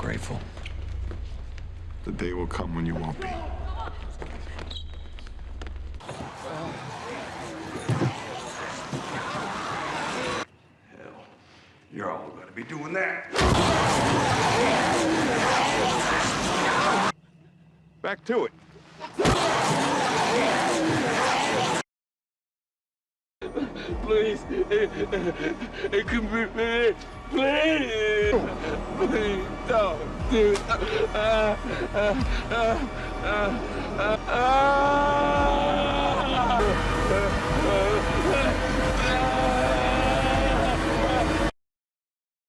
grateful. The day will come when you won't be. Hell, you're all gonna be doing that. Back to it. Please, it could be me. Please, please, don't, dude.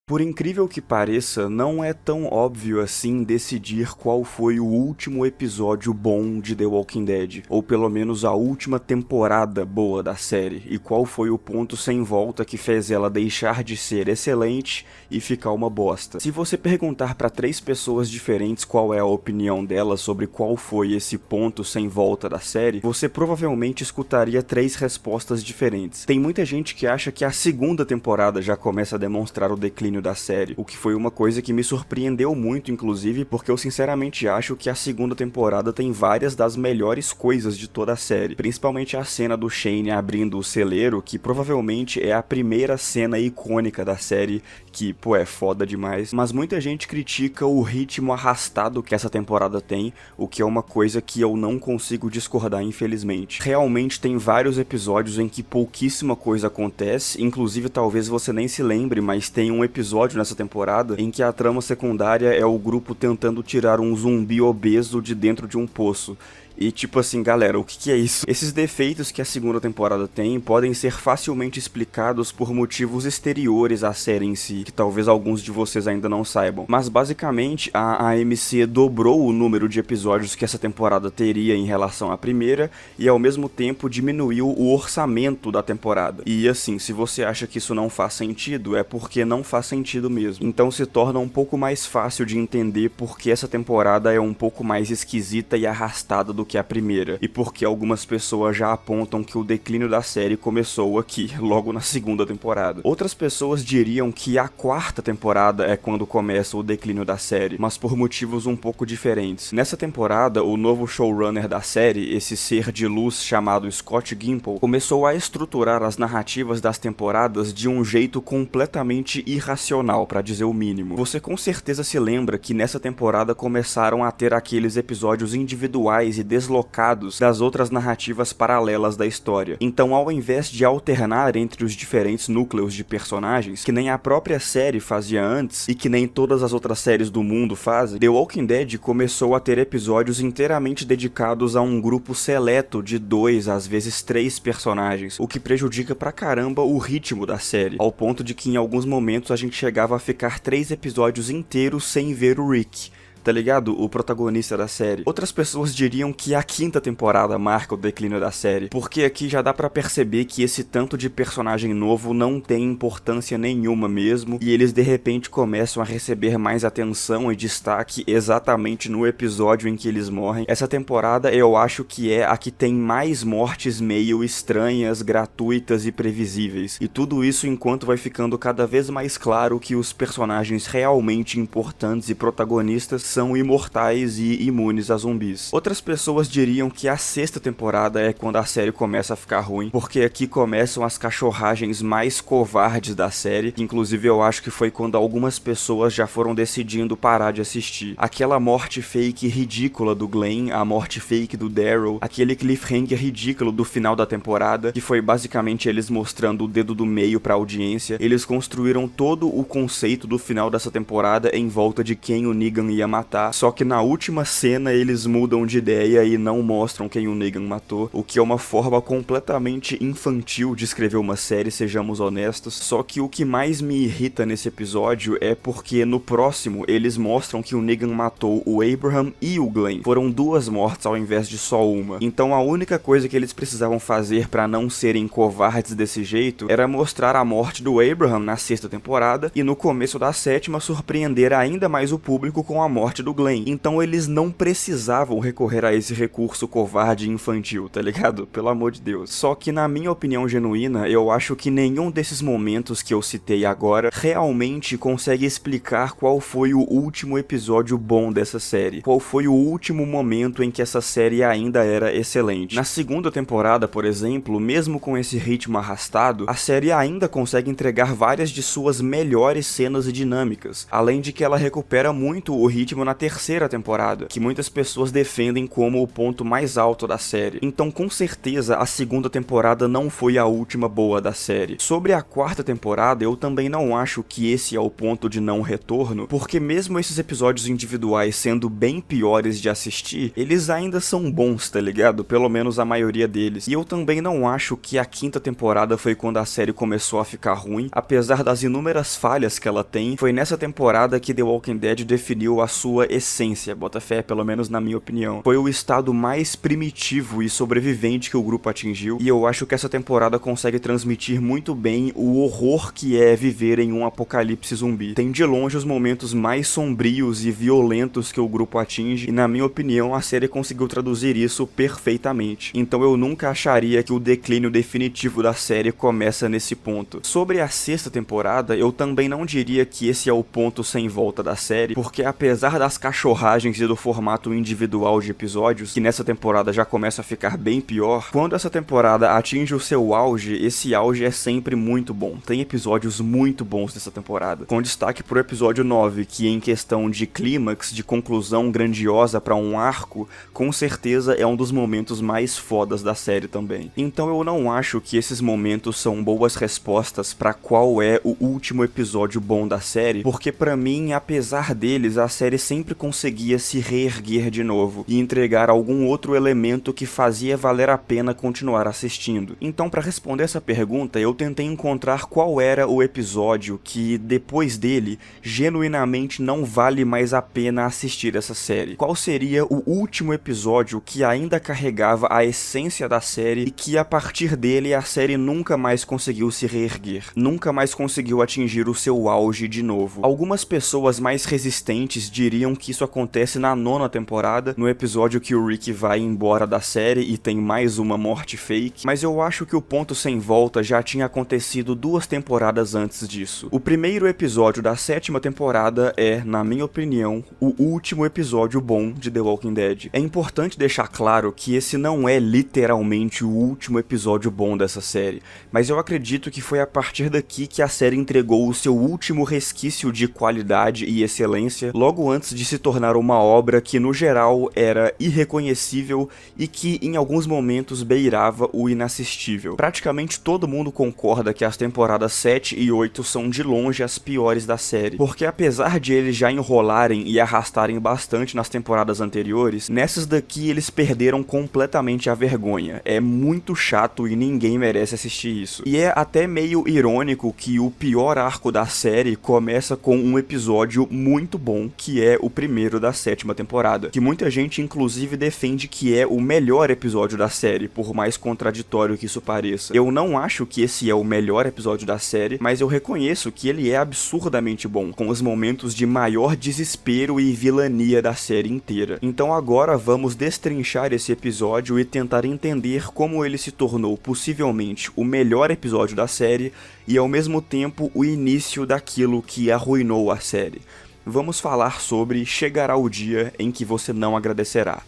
Por incrível que pareça, não é tão óbvio assim decidir qual foi o último episódio bom de The Walking Dead, ou pelo menos a última temporada boa da série, e qual foi o ponto sem volta que fez ela deixar de ser excelente e ficar uma bosta. Se você perguntar para 3 pessoas diferentes qual é a opinião delas sobre qual foi esse ponto sem volta da série, você provavelmente escutaria 3 respostas diferentes. Tem muita gente que acha que a segunda temporada já começa a demonstrar o declínio da série, o que foi uma coisa que me surpreendeu muito, inclusive, porque eu sinceramente acho que a segunda temporada tem várias das melhores coisas de toda a série, principalmente a cena do Shane abrindo o celeiro, que provavelmente é a primeira cena icônica da série, que, pô, é foda demais, mas muita gente critica o ritmo arrastado que essa temporada tem, o que é uma coisa que eu não consigo discordar, infelizmente. Realmente tem vários episódios em que pouquíssima coisa acontece, inclusive talvez você nem se lembre, mas tem um episódio nessa temporada em que a trama secundária é o grupo tentando tirar um zumbi obeso de dentro de um poço. E tipo assim, galera, o que é isso? Esses defeitos que a segunda temporada tem podem ser facilmente explicados por motivos exteriores à série em si, que talvez alguns de vocês ainda não saibam. Mas basicamente, a AMC dobrou o número de episódios que essa temporada teria em relação à primeira, e ao mesmo tempo diminuiu o orçamento da temporada. E assim, se você acha que isso não faz sentido, é porque não faz sentido mesmo. Então se torna um pouco mais fácil de entender porque essa temporada é um pouco mais esquisita e arrastada do que a primeira, e porque algumas pessoas já apontam que o declínio da série começou aqui, logo na segunda temporada. Outras pessoas diriam que a quarta temporada é quando começa o declínio da série, mas por motivos um pouco diferentes. Nessa temporada, o novo showrunner da série, esse ser de luz chamado Scott Gimple, começou a estruturar as narrativas das temporadas de um jeito completamente irracional, pra dizer o mínimo. Você com certeza se lembra que nessa temporada começaram a ter aqueles episódios individuais e deslocados das outras narrativas paralelas da história. Então, ao invés de alternar entre os diferentes núcleos de personagens, que nem a própria série fazia antes, e que nem todas as outras séries do mundo fazem, The Walking Dead começou a ter episódios inteiramente dedicados a um grupo seleto de 2, às vezes 3 personagens, o que prejudica pra caramba o ritmo da série, ao ponto de que em alguns momentos a gente chegava a ficar 3 episódios inteiros sem ver o Rick. Tá ligado? O protagonista da série. Outras pessoas diriam que a quinta temporada marca o declínio da série, porque aqui já dá pra perceber que esse tanto de personagem novo não tem importância nenhuma mesmo, e eles de repente começam a receber mais atenção e destaque exatamente no episódio em que eles morrem. Essa temporada eu acho que é a que tem mais mortes meio estranhas, gratuitas e previsíveis, e tudo isso enquanto vai ficando cada vez mais claro que os personagens realmente importantes e protagonistas são imortais e imunes a zumbis. Outras pessoas diriam que a sexta temporada é quando a série começa a ficar ruim, porque aqui começam as cachorragens mais covardes da série, que inclusive eu acho que foi quando algumas pessoas já foram decidindo parar de assistir. Aquela morte fake ridícula do Glenn, a morte fake do Daryl, aquele cliffhanger ridículo do final da temporada, que foi basicamente eles mostrando o dedo do meio pra audiência. Eles construíram todo o conceito do final dessa temporada em volta de quem o Negan ia matar, só que na última cena eles mudam de ideia e não mostram quem o Negan matou, o que é uma forma completamente infantil de escrever uma série, sejamos honestos. Só que o que mais me irrita nesse episódio é porque no próximo eles mostram que o Negan matou o Abraham e o Glenn. Foram 2 mortes ao invés de só uma. Então a única coisa que eles precisavam fazer pra não serem covardes desse jeito era mostrar a morte do Abraham na sexta temporada e no começo da sétima surpreender ainda mais o público com a morte morte do Glenn. Então eles não precisavam recorrer a esse recurso covarde e infantil, tá ligado? Pelo amor de Deus. Só que na minha opinião genuína, eu acho que nenhum desses momentos que eu citei agora realmente consegue explicar qual foi o último episódio bom dessa série. Qual foi o último momento em que essa série ainda era excelente. Na segunda temporada, por exemplo, mesmo com esse ritmo arrastado, a série ainda consegue entregar várias de suas melhores cenas e dinâmicas, além de que ela recupera muito o ritmo na terceira temporada, que muitas pessoas defendem como o ponto mais alto da série. Então, com certeza, a segunda temporada não foi a última boa da série. Sobre a quarta temporada, eu também não acho que esse é o ponto de não retorno, porque mesmo esses episódios individuais sendo bem piores de assistir, eles ainda são bons, tá ligado? Pelo menos a maioria deles. E eu também não acho que a quinta temporada foi quando a série começou a ficar ruim, apesar das inúmeras falhas que ela tem. Foi nessa temporada que The Walking Dead definiu a sua essência, bota fé, pelo menos na minha opinião. Foi o estado mais primitivo e sobrevivente que o grupo atingiu, e eu acho que essa temporada consegue transmitir muito bem o horror que é viver em um apocalipse zumbi. Tem de longe os momentos mais sombrios e violentos que o grupo atinge, e na minha opinião a série conseguiu traduzir isso perfeitamente. Então eu nunca acharia que o declínio definitivo da série começa nesse ponto. Sobre a sexta temporada, eu também não diria que esse é o ponto sem volta da série, porque apesar das cachorragens e do formato individual de episódios, que nessa temporada já começa a ficar bem pior, quando essa temporada atinge o seu auge, esse auge é sempre muito bom. Tem episódios muito bons nessa temporada, com destaque pro episódio 9, que em questão de clímax, de conclusão grandiosa pra um arco, com certeza é um dos momentos mais fodas da série também. Então eu não acho que esses momentos são boas respostas pra qual é o último episódio bom da série, porque pra mim, apesar deles, a série sempre conseguia se reerguer de novo e entregar algum outro elemento que fazia valer a pena continuar assistindo. Então, pra responder essa pergunta, eu tentei encontrar qual era o episódio que, depois dele, genuinamente não vale mais a pena assistir essa série. Qual seria o último episódio que ainda carregava a essência da série e que, a partir dele, a série nunca mais conseguiu se reerguer, nunca mais conseguiu atingir o seu auge de novo. Algumas pessoas mais resistentes diriam que isso acontece na nona temporada, no episódio que o Rick vai embora da série e tem mais uma morte fake, mas eu acho que o ponto sem volta já tinha acontecido 2 temporadas antes disso. O primeiro episódio da sétima temporada é, na minha opinião, o último episódio bom de The Walking Dead. É importante deixar claro que esse não é literalmente o último episódio bom dessa série, mas eu acredito que foi a partir daqui que a série entregou o seu último resquício de qualidade e excelência, logo antes de se tornar uma obra que no geral era irreconhecível e que em alguns momentos beirava o inassistível. Praticamente todo mundo concorda que as temporadas 7 e 8 são de longe as piores da série, porque apesar de eles já enrolarem e arrastarem bastante nas temporadas anteriores, nessas daqui eles perderam completamente a vergonha. É muito chato e ninguém merece assistir isso. E é até meio irônico que o pior arco da série começa com um episódio muito bom, que é o primeiro da sétima temporada, que muita gente inclusive defende que é o melhor episódio da série, por mais contraditório que isso pareça. Eu não acho que esse é o melhor episódio da série, mas eu reconheço que ele é absurdamente bom, com os momentos de maior desespero e vilania da série inteira. Então agora vamos destrinchar esse episódio e tentar entender como ele se tornou possivelmente o melhor episódio da série e ao mesmo tempo o início daquilo que arruinou a série. Vamos falar sobre Chegará o Dia em que Você Não Agradecerá,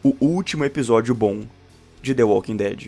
o último episódio bom de The Walking Dead.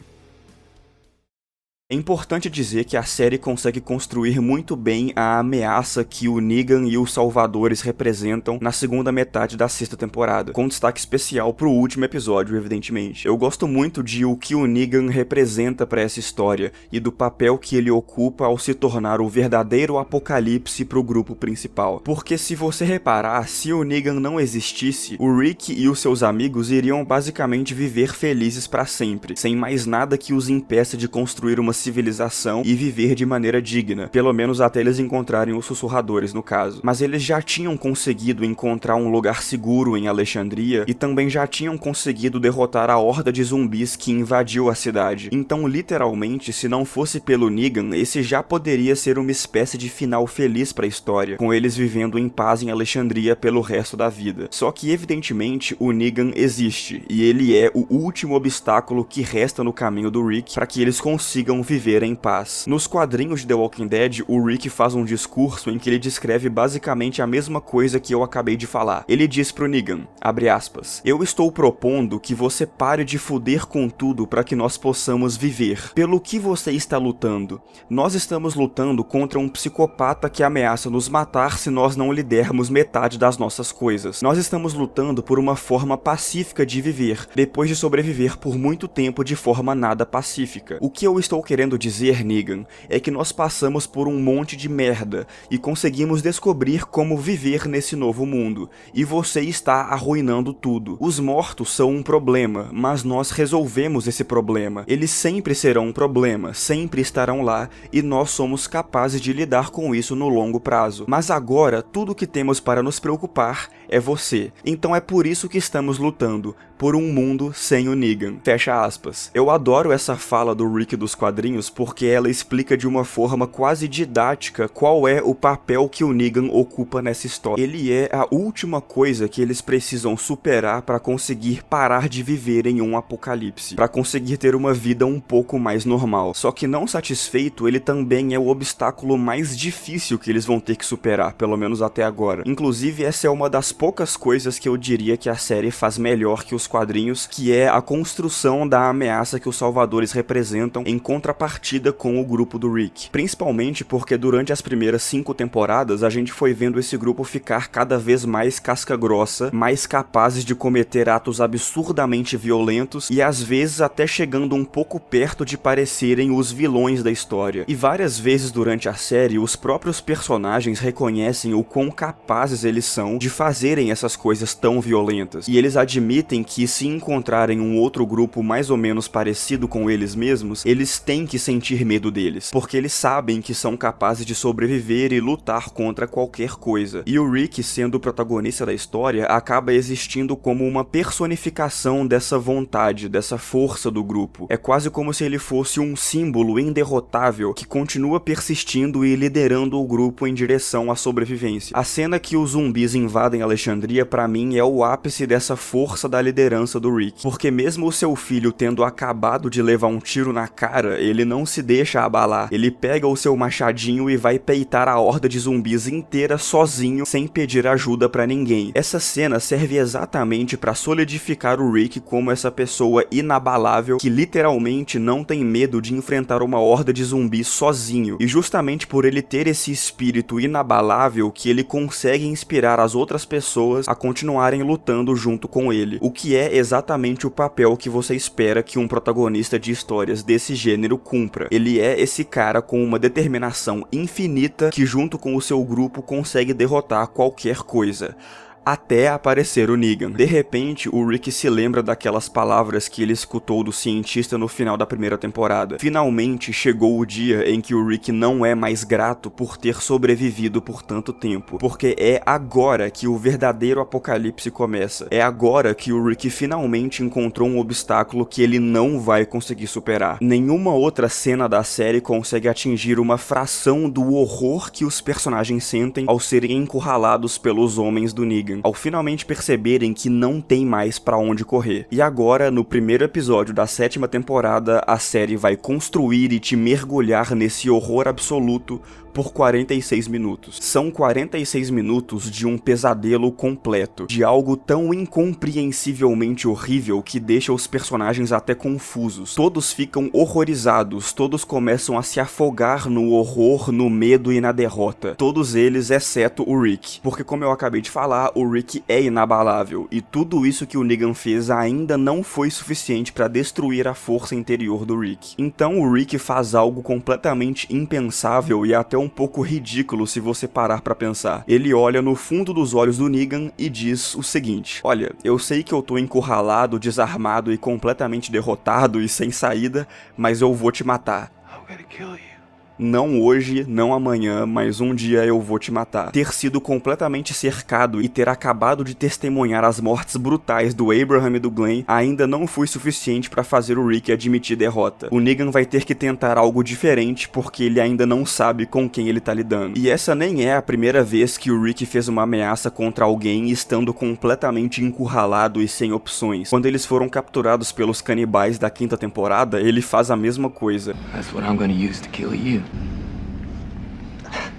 É importante dizer que a série consegue construir muito bem a ameaça que o Negan e os Salvadores representam na segunda metade da sexta temporada, com destaque especial pro último episódio, evidentemente. Eu gosto muito de o que o Negan representa pra essa história e do papel que ele ocupa ao se tornar o verdadeiro apocalipse pro grupo principal. Porque se você reparar, se o Negan não existisse, o Rick e os seus amigos iriam basicamente viver felizes pra sempre, sem mais nada que os impeça de construir uma civilização e viver de maneira digna, pelo menos até eles encontrarem os sussurradores no caso. Mas eles já tinham conseguido encontrar um lugar seguro em Alexandria e também já tinham conseguido derrotar a horda de zumbis que invadiu a cidade. Então, literalmente, se não fosse pelo Negan, esse já poderia ser uma espécie de final feliz para a história, com eles vivendo em paz em Alexandria pelo resto da vida. Só que, evidentemente, o Negan existe, e ele é o último obstáculo que resta no caminho do Rick para que eles consigam viver em paz. Nos quadrinhos de The Walking Dead, o Rick faz um discurso em que ele descreve basicamente a mesma coisa que eu acabei de falar. Ele diz pro Negan, abre aspas, "Eu estou propondo que você pare de fuder com tudo para que nós possamos viver. Pelo que você está lutando? Nós estamos lutando contra um psicopata que ameaça nos matar se nós não lhe dermos metade das nossas coisas. Nós estamos lutando por uma forma pacífica de viver, depois de sobreviver por muito tempo de forma nada pacífica. O que eu estou querendo dizer, Negan, é que nós passamos por um monte de merda e conseguimos descobrir como viver nesse novo mundo, e você está arruinando tudo. Os mortos são um problema, mas nós resolvemos esse problema. Eles sempre serão um problema, sempre estarão lá, e nós somos capazes de lidar com isso no longo prazo. Mas agora, tudo o que temos para nos preocupar é você. Então é por isso que estamos lutando, por um mundo sem o Negan." Fecha aspas. Eu adoro essa fala do Rick dos quadrinhos porque ela explica de uma forma quase didática qual é o papel que o Negan ocupa nessa história. Ele é a última coisa que eles precisam superar para conseguir parar de viver em um apocalipse, para conseguir ter uma vida um pouco mais normal. Só que não satisfeito, ele também é o obstáculo mais difícil que eles vão ter que superar, pelo menos até agora. Inclusive, essa é uma das poucas coisas que eu diria que a série faz melhor que os quadrinhos, que é a construção da ameaça que os Salvadores representam em contrapartida com o grupo do Rick. Principalmente porque durante as primeiras 5 temporadas a gente foi vendo esse grupo ficar cada vez mais casca-grossa, mais capazes de cometer atos absurdamente violentos e às vezes até chegando um pouco perto de parecerem os vilões da história. E várias vezes durante a série os próprios personagens reconhecem o quão capazes eles são de fazerem essas coisas tão violentas, e eles admitem que se encontrarem um outro grupo mais ou menos parecido com eles mesmos, eles têm que sentir medo deles, porque eles sabem que são capazes de sobreviver e lutar contra qualquer coisa. E o Rick, sendo o protagonista da história, acaba existindo como uma personificação dessa vontade, dessa força do grupo. É quase como se ele fosse um símbolo inderrotável que continua persistindo e liderando o grupo em direção à sobrevivência. A cena que os zumbis invadem Alexandria, pra mim, é o ápice dessa força da liderança do Rick, porque mesmo o seu filho tendo acabado de levar um tiro na cara, ele não se deixa abalar. Ele pega o seu machadinho e vai peitar a horda de zumbis inteira sozinho, sem pedir ajuda pra ninguém. Essa cena serve exatamente pra solidificar o Rick como essa pessoa inabalável que literalmente não tem medo de enfrentar uma horda de zumbis sozinho, e justamente por ele ter esse espírito inabalável que ele consegue inspirar as outras pessoas a continuarem lutando junto com ele, o que é exatamente o papel que você espera que um protagonista de histórias desse gênero cumpra. Ele é esse cara com uma determinação infinita que junto com o seu grupo consegue derrotar qualquer coisa. Até aparecer o Negan. De repente, o Rick se lembra daquelas palavras que ele escutou do cientista no final da primeira temporada. Finalmente chegou o dia em que o Rick não é mais grato por ter sobrevivido por tanto tempo, porque é agora que o verdadeiro apocalipse começa. É agora que o Rick finalmente encontrou um obstáculo que ele não vai conseguir superar. Nenhuma outra cena da série consegue atingir uma fração do horror que os personagens sentem ao serem encurralados pelos homens do Negan, ao finalmente perceberem que não tem mais pra onde correr. E agora, no primeiro episódio da 7ª temporada, a série vai construir e te mergulhar nesse horror absoluto por 46 minutos. São 46 minutos de um pesadelo completo, de algo tão incompreensivelmente horrível que deixa os personagens até confusos. Todos ficam horrorizados, todos começam a se afogar no horror, no medo e na derrota. Todos eles, exceto o Rick. Porque, como eu acabei de falar, o Rick é inabalável, e tudo isso que o Negan fez ainda não foi suficiente para destruir a força interior do Rick. Então o Rick faz algo completamente impensável e até um pouco ridículo se você parar pra pensar. Ele olha no fundo dos olhos do Negan e diz o seguinte: olha, eu sei que eu tô encurralado, desarmado e completamente derrotado e sem saída, mas eu vou te matar. I'm gonna kill you. Não hoje, não amanhã, mas um dia eu vou te matar. Ter sido completamente cercado e ter acabado de testemunhar as mortes brutais do Abraham e do Glenn ainda não foi suficiente para fazer o Rick admitir derrota. O Negan vai ter que tentar algo diferente porque ele ainda não sabe com quem ele tá lidando. E essa nem é a primeira vez que o Rick fez uma ameaça contra alguém estando completamente encurralado e sem opções. Quando eles foram capturados pelos canibais da 5ª temporada, ele faz a mesma coisa. That's what I'm gonna use to kill you.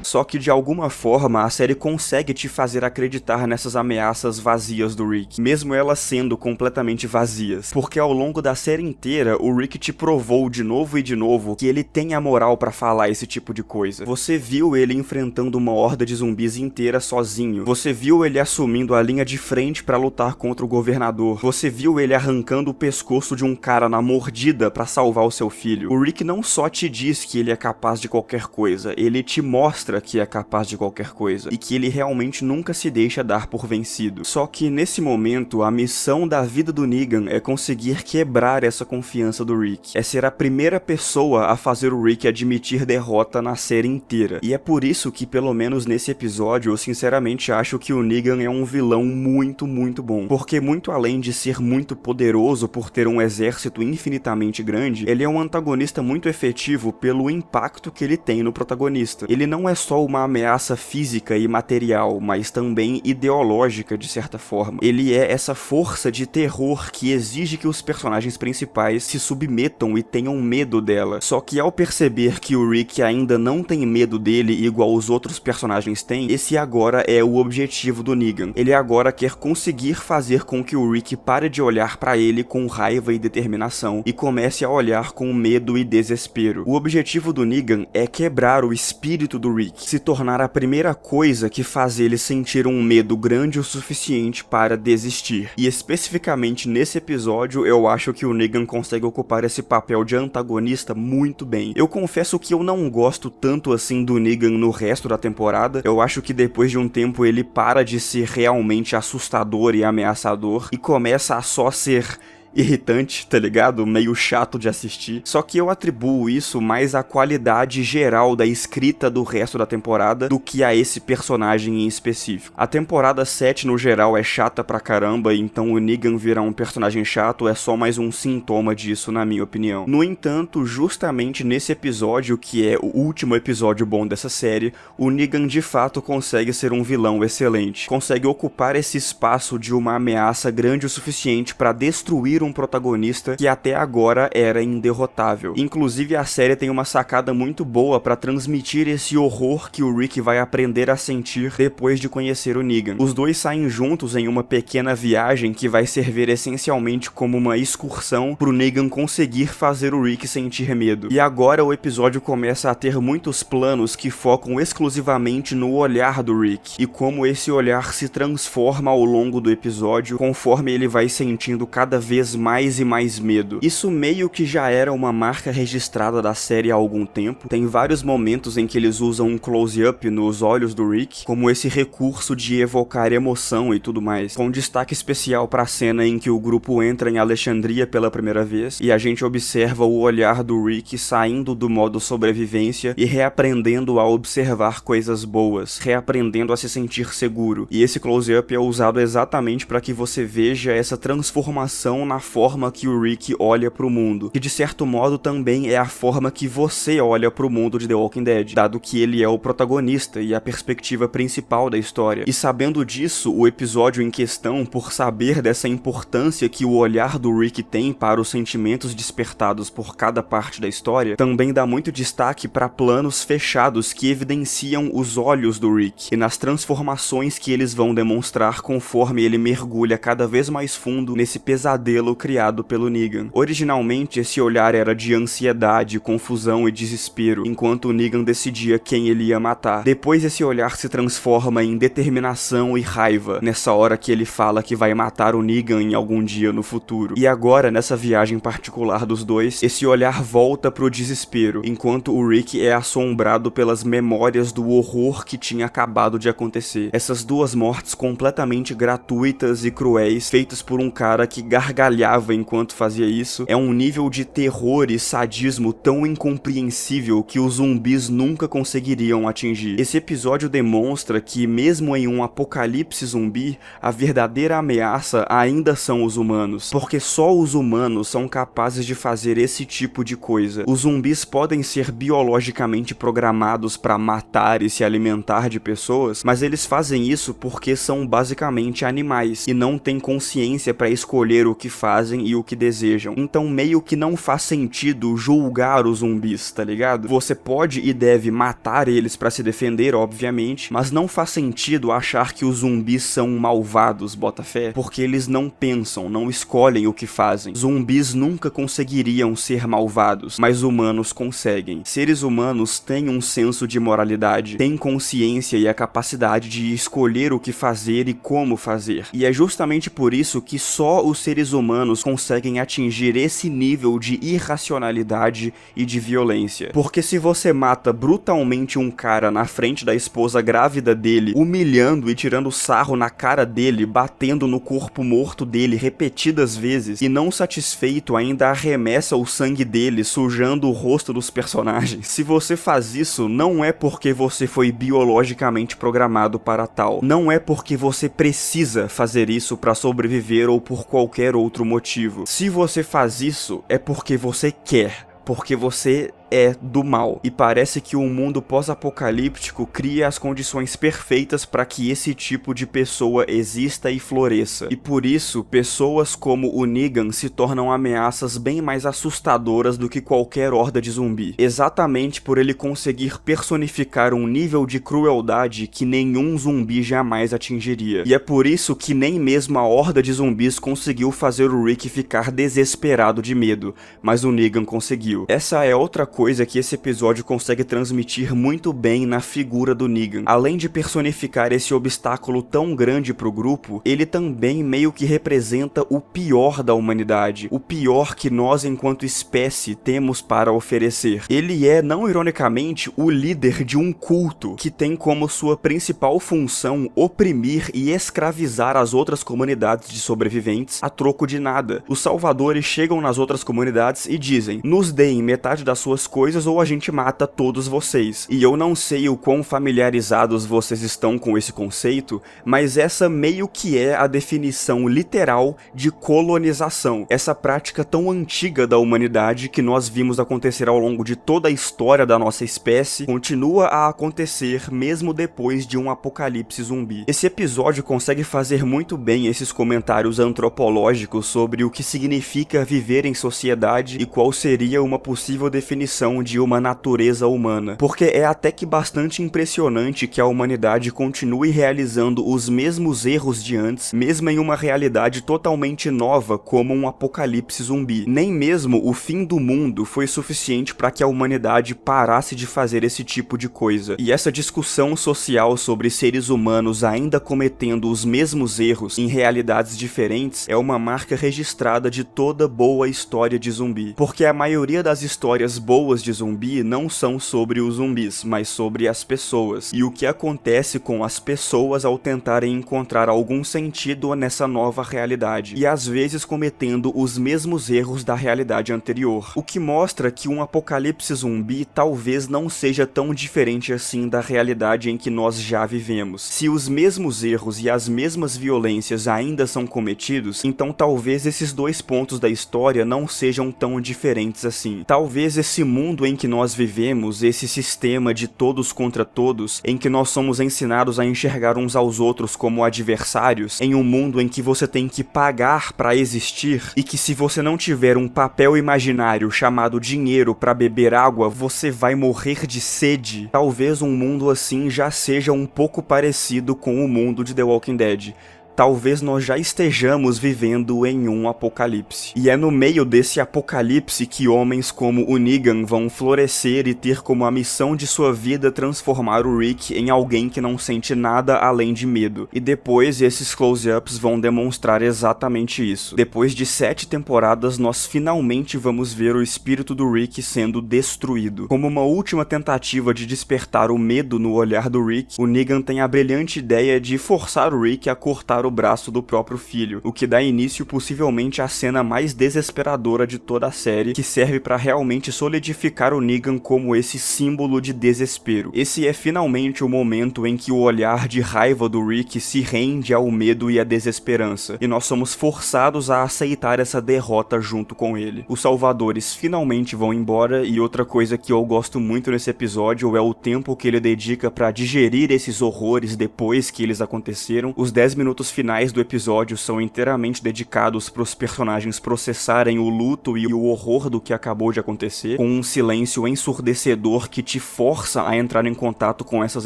Só que de alguma forma a série consegue te fazer acreditar nessas ameaças vazias do Rick, mesmo elas sendo completamente vazias, porque ao longo da série inteira o Rick te provou de novo e de novo que ele tem a moral pra falar esse tipo de coisa. Você viu ele enfrentando uma horda de zumbis inteira sozinho, você viu ele assumindo a linha de frente pra lutar contra o governador, você viu ele arrancando o pescoço de um cara na mordida pra salvar o seu filho. O Rick não só te diz que ele é capaz de qualquer coisa, ele te mostra que é capaz de qualquer coisa, e que ele realmente nunca se deixa dar por vencido. Só que nesse momento, a missão da vida do Negan é conseguir quebrar essa confiança do Rick, é ser a primeira pessoa a fazer o Rick admitir derrota na série inteira. E é por isso que, pelo menos nesse episódio, eu sinceramente acho que o Negan é um vilão muito bom, porque muito além de ser muito poderoso por ter um exército infinitamente grande, ele é um antagonista muito efetivo pelo impacto que ele tem no protagonista. Ele não é só uma ameaça física e material, mas também ideológica de certa forma. Ele é essa força de terror que exige que os personagens principais se submetam e tenham medo dela. Só que ao perceber que o Rick ainda não tem medo dele igual os outros personagens têm, esse agora é o objetivo do Negan. Ele agora quer conseguir fazer com que o Rick pare de olhar pra ele com raiva e determinação e comece a olhar com medo e desespero. O objetivo do Negan é quebrar o espírito do Rick, se tornar a primeira coisa que faz ele sentir um medo grande o suficiente para desistir. E especificamente nesse episódio, eu acho que o Negan consegue ocupar esse papel de antagonista muito bem. Eu confesso que eu não gosto tanto assim do Negan no resto da temporada. Eu acho que depois de um tempo ele para de ser realmente assustador e ameaçador e começa a só ser irritante, tá ligado? Meio chato de assistir. Só que eu atribuo isso mais à qualidade geral da escrita do resto da temporada do que a esse personagem em específico. A temporada 7 no geral é chata pra caramba, então o Negan virar um personagem chato é só mais um sintoma disso, na minha opinião. No entanto, justamente nesse episódio, que é o último episódio bom dessa série, o Negan de fato consegue ser um vilão excelente. Consegue ocupar esse espaço de uma ameaça grande o suficiente pra destruir um protagonista que até agora era inderrotável. Inclusive a série tem uma sacada muito boa pra transmitir esse horror que o Rick vai aprender a sentir depois de conhecer o Negan. Os dois saem juntos em uma pequena viagem que vai servir essencialmente como uma excursão pro Negan conseguir fazer o Rick sentir medo. E agora o episódio começa a ter muitos planos que focam exclusivamente no olhar do Rick e como esse olhar se transforma ao longo do episódio conforme ele vai sentindo cada vez mais e mais medo. Isso meio que já era uma marca registrada da série há algum tempo. Tem vários momentos em que eles usam um close-up nos olhos do Rick, como esse recurso de evocar emoção e tudo mais, com destaque especial para a cena em que o grupo entra em Alexandria pela primeira vez e a gente observa o olhar do Rick saindo do modo sobrevivência e reaprendendo a observar coisas boas, reaprendendo a se sentir seguro. E esse close-up é usado exatamente para que você veja essa transformação na forma que o Rick olha pro mundo, que de certo modo também é a forma que você olha pro mundo de The Walking Dead, dado que ele é o protagonista e a perspectiva principal da história. E sabendo disso, o episódio em questão, por saber dessa importância que o olhar do Rick tem para os sentimentos despertados por cada parte da história, também dá muito destaque para planos fechados que evidenciam os olhos do Rick e nas transformações que eles vão demonstrar conforme ele mergulha cada vez mais fundo nesse pesadelo modelo criado pelo Negan. Originalmente, esse olhar era de ansiedade, confusão e desespero, enquanto o Negan decidia quem ele ia matar. Depois esse olhar se transforma em determinação e raiva, nessa hora que ele fala que vai matar o Negan em algum dia no futuro. E agora, nessa viagem particular dos dois, esse olhar volta pro desespero, enquanto o Rick é assombrado pelas memórias do horror que tinha acabado de acontecer. Essas duas mortes completamente gratuitas e cruéis, feitas por um cara que gargalhava enquanto fazia isso, é um nível de terror e sadismo tão incompreensível que os zumbis nunca conseguiriam atingir. Esse episódio demonstra que, mesmo em um apocalipse zumbi, a verdadeira ameaça ainda são os humanos, porque só os humanos são capazes de fazer esse tipo de coisa. Os zumbis podem ser biologicamente programados para matar e se alimentar de pessoas, mas eles fazem isso porque são basicamente animais e não têm consciência para escolher o que fazem e o que desejam. Então meio que não faz sentido julgar os zumbis, tá ligado? Você pode e deve matar eles para se defender, obviamente, mas não faz sentido achar que os zumbis são malvados, bota fé, porque eles não pensam, não escolhem o que fazem. Zumbis nunca conseguiriam ser malvados, mas humanos conseguem. Seres humanos têm um senso de moralidade, têm consciência e a capacidade de escolher o que fazer e como fazer. E é justamente por isso que só os seres humanos conseguem atingir esse nível de irracionalidade e de violência. Porque se você mata brutalmente um cara na frente da esposa grávida dele, humilhando e tirando sarro na cara dele, batendo no corpo morto dele repetidas vezes, e não satisfeito ainda arremessa o sangue dele, sujando o rosto dos personagens. Se você faz isso, não é porque você foi biologicamente programado para tal. Não é porque você precisa fazer isso para sobreviver ou por qualquer outro motivo. Se você faz isso, é porque você quer. Porque você é do mal. E parece que o mundo pós-apocalíptico cria as condições perfeitas para que esse tipo de pessoa exista e floresça. E por isso, pessoas como o Negan se tornam ameaças bem mais assustadoras do que qualquer horda de zumbi. Exatamente por ele conseguir personificar um nível de crueldade que nenhum zumbi jamais atingiria. E é por isso que nem mesmo a horda de zumbis conseguiu fazer o Rick ficar desesperado de medo, mas o Negan conseguiu. Essa é outra coisa que esse episódio consegue transmitir muito bem na figura do Negan. Além de personificar esse obstáculo tão grande pro grupo, ele também meio que representa o pior da humanidade, o pior que nós enquanto espécie temos para oferecer. Ele é, não ironicamente, o líder de um culto que tem como sua principal função oprimir e escravizar as outras comunidades de sobreviventes a troco de nada. Os salvadores chegam nas outras comunidades e dizem: nos deem metade das suas coisas ou a gente mata todos vocês. E eu não sei o quão familiarizados vocês estão com esse conceito, mas essa meio que é a definição literal de colonização. Essa prática tão antiga da humanidade que nós vimos acontecer ao longo de toda a história da nossa espécie, continua a acontecer mesmo depois de um apocalipse zumbi. Esse episódio consegue fazer muito bem esses comentários antropológicos sobre o que significa viver em sociedade e qual seria uma possível definição de uma natureza humana, porque é até que bastante impressionante que a humanidade continue realizando os mesmos erros de antes, mesmo em uma realidade totalmente nova como um apocalipse zumbi. Nem mesmo o fim do mundo foi suficiente para que a humanidade parasse de fazer esse tipo de coisa. E essa discussão social sobre seres humanos ainda cometendo os mesmos erros em realidades diferentes é uma marca registrada de toda boa história de zumbi, porque a maioria das histórias boas de zumbi não são sobre os zumbis, mas sobre as pessoas, e o que acontece com as pessoas ao tentarem encontrar algum sentido nessa nova realidade, e às vezes cometendo os mesmos erros da realidade anterior, o que mostra que um apocalipse zumbi talvez não seja tão diferente assim da realidade em que nós já vivemos. Se os mesmos erros e as mesmas violências ainda são cometidos, então talvez esses dois pontos da história não sejam tão diferentes assim. Talvez esse mundo em que nós vivemos, esse sistema de todos contra todos, em que nós somos ensinados a enxergar uns aos outros como adversários, em um mundo em que você tem que pagar para existir, e que se você não tiver um papel imaginário chamado dinheiro para beber água, você vai morrer de sede. Talvez um mundo assim já seja um pouco parecido com o mundo de The Walking Dead. talvez nós já estejamos vivendo em um apocalipse. E é no meio desse apocalipse que homens como o Negan vão florescer e ter como a missão de sua vida transformar o Rick em alguém que não sente nada além de medo. E depois esses close-ups vão demonstrar exatamente isso. Depois de 7 temporadas, nós finalmente vamos ver o espírito do Rick sendo destruído. Como uma última tentativa de despertar o medo no olhar do Rick, o Negan tem a brilhante ideia de forçar o Rick a cortar o braço do próprio filho, o que dá início possivelmente à cena mais desesperadora de toda a série, que serve para realmente solidificar o Negan como esse símbolo de desespero. Esse é finalmente o momento em que o olhar de raiva do Rick se rende ao medo e à desesperança, e nós somos forçados a aceitar essa derrota junto com ele. Os salvadores finalmente vão embora, e outra coisa que eu gosto muito nesse episódio é o tempo que ele dedica para digerir esses horrores depois que eles aconteceram. Os 10 minutos finais do episódio são inteiramente dedicados para os personagens processarem o luto e o horror do que acabou de acontecer, com um silêncio ensurdecedor que te força a entrar em contato com essas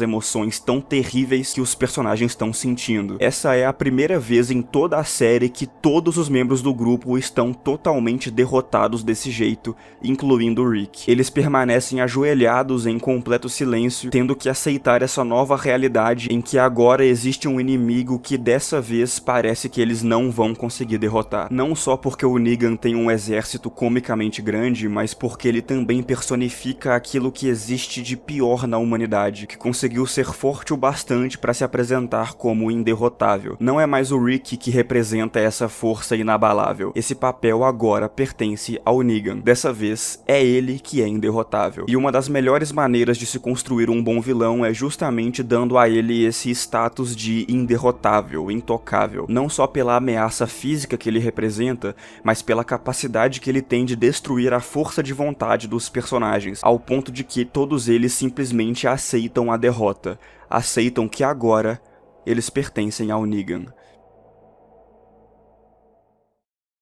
emoções tão terríveis que os personagens estão sentindo. Essa é a primeira vez em toda a série que todos os membros do grupo estão totalmente derrotados desse jeito, incluindo o Rick. Eles permanecem ajoelhados em completo silêncio, tendo que aceitar essa nova realidade em que agora existe um inimigo que dessa vez parece que eles não vão conseguir derrotar. Não só porque o Negan tem um exército comicamente grande, mas porque ele também personifica aquilo que existe de pior na humanidade, que conseguiu ser forte o bastante para se apresentar como inderrotável. Não é mais o Rick que representa essa força inabalável. Esse papel agora pertence ao Negan. Dessa vez, é ele que é inderrotável. E uma das melhores maneiras de se construir um bom vilão é justamente dando a ele esse status de inderrotável, intocável. Não só pela ameaça física que ele representa, mas pela capacidade que ele tem de destruir a força de vontade dos personagens, ao ponto de que todos eles simplesmente aceitam a derrota. Aceitam que agora eles pertencem ao Negan.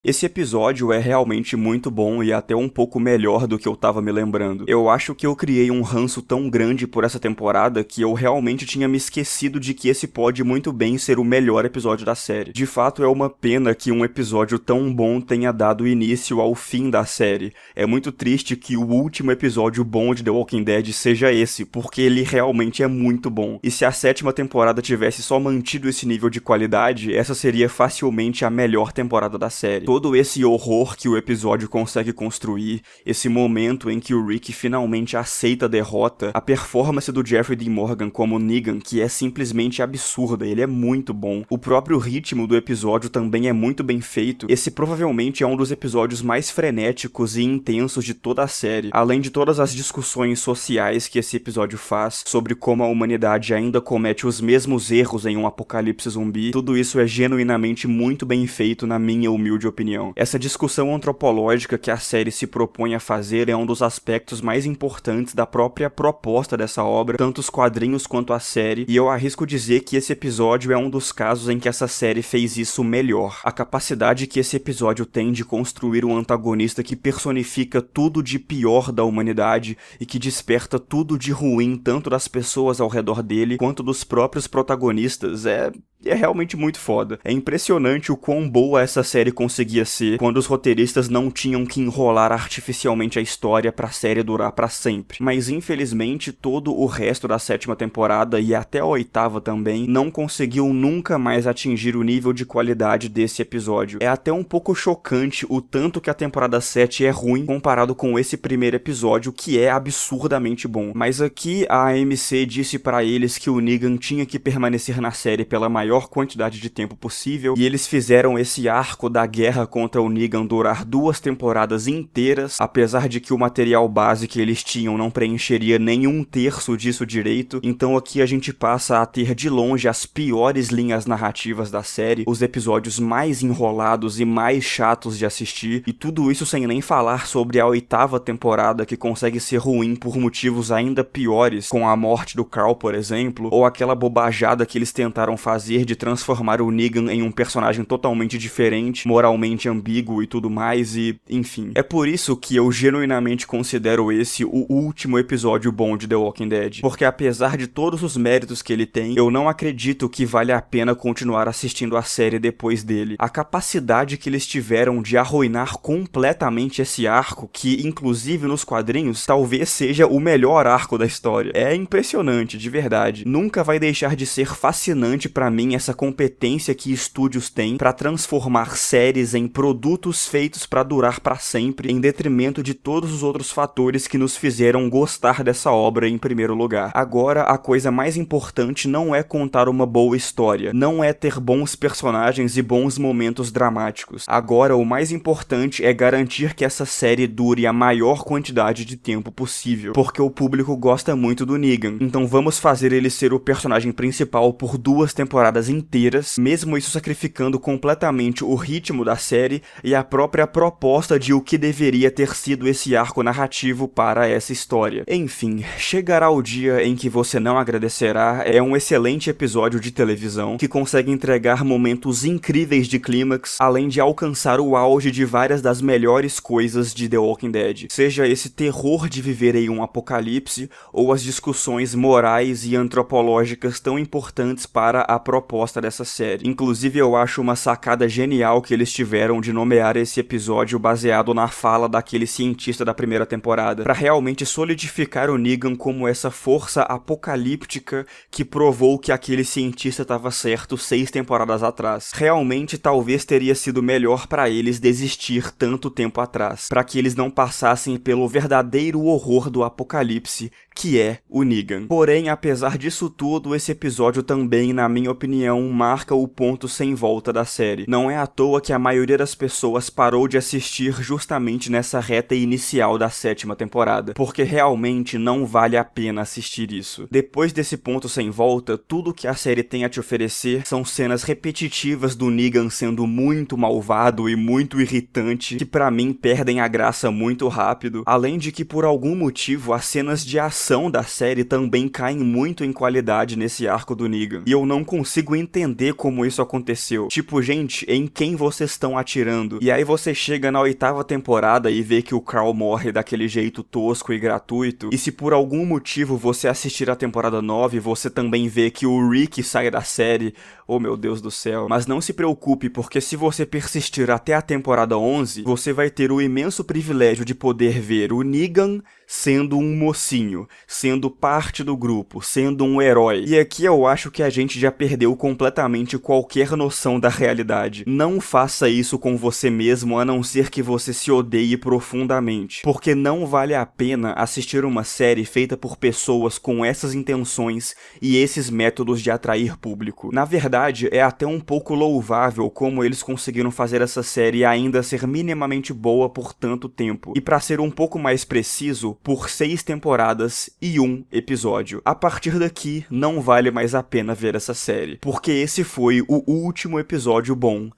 Esse episódio é realmente muito bom e até um pouco melhor do que eu tava me lembrando. Eu acho que eu criei um ranço tão grande por essa temporada que eu realmente tinha me esquecido de que esse pode muito bem ser o melhor episódio da série. De fato, é uma pena que um episódio tão bom tenha dado início ao fim da série. É muito triste que o último episódio bom de The Walking Dead seja esse, porque ele realmente é muito bom. E se a 7ª temporada tivesse só mantido esse nível de qualidade, essa seria facilmente a melhor temporada da série. Todo esse horror que o episódio consegue construir, esse momento em que o Rick finalmente aceita a derrota, a performance do Jeffrey Dean Morgan como Negan, que é simplesmente absurda, ele é muito bom. O próprio ritmo do episódio também é muito bem feito. Esse provavelmente é um dos episódios mais frenéticos e intensos de toda a série, além de todas as discussões sociais que esse episódio faz sobre como a humanidade ainda comete os mesmos erros em um apocalipse zumbi. Tudo isso é genuinamente muito bem feito na minha humilde opinião. Essa discussão antropológica que a série se propõe a fazer é um dos aspectos mais importantes da própria proposta dessa obra, tanto os quadrinhos quanto a série, e eu arrisco dizer que esse episódio é um dos casos em que essa série fez isso melhor. A capacidade que esse episódio tem de construir um antagonista que personifica tudo de pior da humanidade e que desperta tudo de ruim tanto das pessoas ao redor dele quanto dos próprios protagonistas é realmente muito foda. É impressionante o quão boa essa série conseguia ser quando os roteiristas não tinham que enrolar artificialmente a história pra série durar pra sempre. Mas infelizmente todo o resto da 7ª temporada e até a 8ª também não conseguiu nunca mais atingir o nível de qualidade desse episódio. É até um pouco chocante o tanto que a temporada 7 é ruim comparado com esse primeiro episódio, que é absurdamente bom. Mas aqui a AMC disse pra eles que o Negan tinha que permanecer na série pela maior quantidade de tempo possível, e eles fizeram esse arco da guerra contra o Negan durar 2 temporadas inteiras, apesar de que o material base que eles tinham não preencheria nem 1/3 disso direito. Então aqui a gente passa a ter de longe as piores linhas narrativas da série, os episódios mais enrolados e mais chatos de assistir, e tudo isso sem nem falar sobre a 8ª temporada, que consegue ser ruim por motivos ainda piores, com a morte do Carl, por exemplo, ou aquela bobajada que eles tentaram fazer poder de transformar o Negan em um personagem totalmente diferente, moralmente ambíguo e tudo mais, e enfim. É por isso que eu genuinamente considero esse o último episódio bom de The Walking Dead, porque apesar de todos os méritos que ele tem, eu não acredito que vale a pena continuar assistindo a série depois dele. A capacidade que eles tiveram de arruinar completamente esse arco, que inclusive nos quadrinhos talvez seja o melhor arco da história. É impressionante, de verdade. Nunca vai deixar de ser fascinante pra mim essa competência que estúdios têm pra transformar séries em produtos feitos pra durar pra sempre, em detrimento de todos os outros fatores que nos fizeram gostar dessa obra em primeiro lugar. Agora, a coisa mais importante não é contar uma boa história, não é ter bons personagens e bons momentos dramáticos. Agora, o mais importante é garantir que essa série dure a maior quantidade de tempo possível, porque o público gosta muito do Negan, então vamos fazer ele ser o personagem principal por 2 temporadas inteiras, mesmo isso sacrificando completamente o ritmo da série e a própria proposta de o que deveria ter sido esse arco narrativo para essa história. Enfim, chegará o dia em que você não agradecerá é um excelente episódio de televisão que consegue entregar momentos incríveis de clímax, além de alcançar o auge de várias das melhores coisas de The Walking Dead, seja esse terror de viver em um apocalipse ou as discussões morais e antropológicas tão importantes para a proposta dessa série. Inclusive, eu acho uma sacada genial que eles tiveram de nomear esse episódio baseado na fala daquele cientista da primeira temporada, para realmente solidificar o Negan como essa força apocalíptica que provou que aquele cientista estava certo 6 temporadas atrás. Realmente, talvez teria sido melhor para eles desistir tanto tempo atrás, para que eles não passassem pelo verdadeiro horror do apocalipse, que é o Negan. Porém, apesar disso tudo, esse episódio também, na minha opinião, marca o ponto sem volta da série. Não é à toa que a maioria das pessoas parou de assistir justamente nessa reta inicial da 7ª temporada, porque realmente não vale a pena assistir isso. Depois desse ponto sem volta, tudo que a série tem a te oferecer são cenas repetitivas do Negan sendo muito malvado e muito irritante, que pra mim perdem a graça muito rápido, além de que por algum motivo as cenas de ação da série também caem muito em qualidade nesse arco do Negan, e eu não consigo entender como isso aconteceu. Tipo, gente, em quem vocês estão atirando? E aí você chega na 8ª temporada e vê que o Carl morre daquele jeito tosco e gratuito, e se por algum motivo você assistir a temporada 9, você também vê que o Rick sai da série, oh meu Deus do céu. Mas não se preocupe, porque se você persistir até a temporada 11, você vai ter o imenso privilégio de poder ver o Negan sendo um mocinho, sendo parte do grupo, sendo um herói. E aqui eu acho que a gente já perdeu completamente qualquer noção da realidade. Não faça isso com você mesmo, a não ser que você se odeie profundamente, porque não vale a pena assistir uma série feita por pessoas com essas intenções e esses métodos de atrair público. Na verdade, é até um pouco louvável como eles conseguiram fazer essa série ainda ser minimamente boa por tanto tempo, e pra ser um pouco mais preciso, por 6 temporadas e 1 episódio. A partir daqui, não vale mais a pena ver essa série, porque esse foi o último episódio bom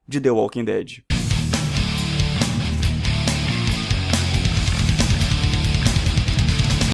de The Walking Dead.